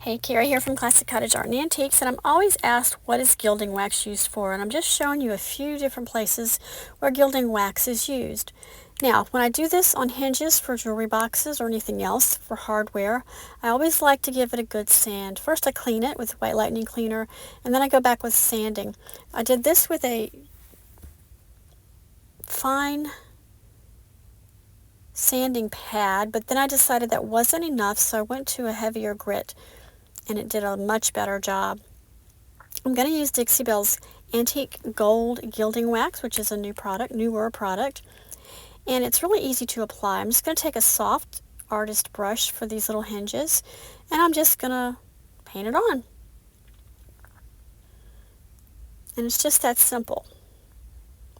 Hey, Carrie here from Classic Cottage Art and Antiques, and I'm always asked what is gilding wax used for, and I'm just showing you a few different places where gilding wax is used. Now, when I do this on hinges for jewelry boxes or anything else for hardware, I always like to give it a good sand. First I clean it with white lightning cleaner, and then I go back with sanding. I did this with a fine sanding pad, but then I decided that wasn't enough, so I went to a heavier grit, and it did a much better job. I'm going to use Dixie Belle's Antique Gold Gilding Wax, which is a newer product, and it's really easy to apply. I'm just going to take a soft artist brush for these little hinges, and I'm just going to paint it on. And it's just that simple.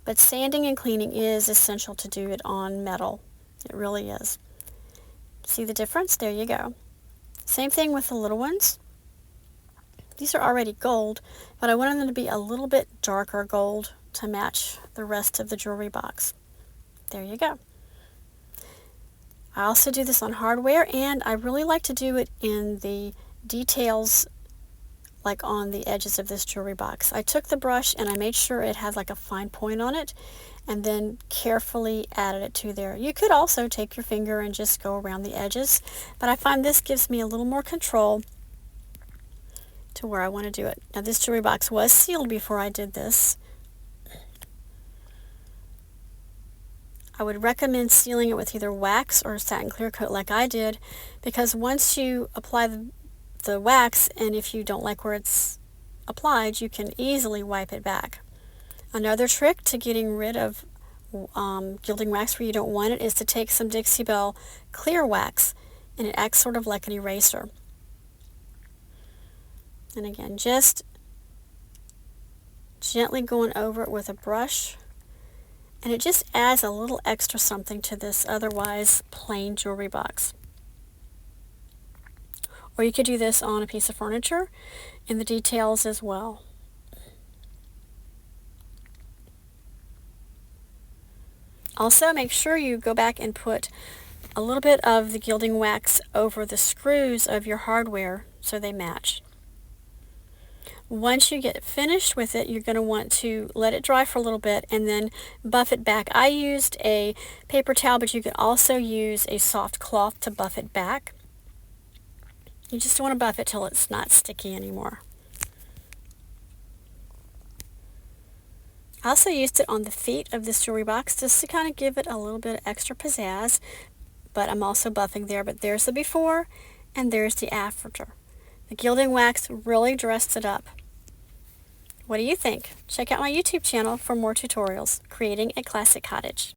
But sanding and cleaning is essential to do it on metal. It really is. See the difference? There you go. Same thing with the little ones. These are already gold, but I wanted them to be a little bit darker gold to match the rest of the jewelry box. There you go. I also do this on hardware, and I really like to do it in the details, like on the edges of this jewelry box. I took the brush and I made sure it had like a fine point on it, and then carefully added it to there. You could also take your finger and just go around the edges, but I find this gives me a little more control to where I want to do it. Now this jewelry box was sealed before I did this. I would recommend sealing it with either wax or satin clear coat like I did, because once you apply the wax, and if you don't like where it's applied, you can easily wipe it back. Another trick to getting rid of gilding wax where you don't want it is to take some Dixie Belle clear wax, and it acts sort of like an eraser. And again, just gently going over it with a brush, and it just adds a little extra something to this otherwise plain jewelry box. Or you could do this on a piece of furniture in the details as well. Also, make sure you go back and put a little bit of the gilding wax over the screws of your hardware so they match. Once you get finished with it, you're going to want to let it dry for a little bit and then buff it back. I used a paper towel, but you could also use a soft cloth to buff it back. You just want to buff it till it's not sticky anymore. I also used it on the feet of this jewelry box just to kind of give it a little bit of extra pizzazz, but I'm also buffing there. But there's the before and there's the after. The gilding wax really dressed it up. What do you think? Check out my YouTube channel for more tutorials, creating a classic cottage.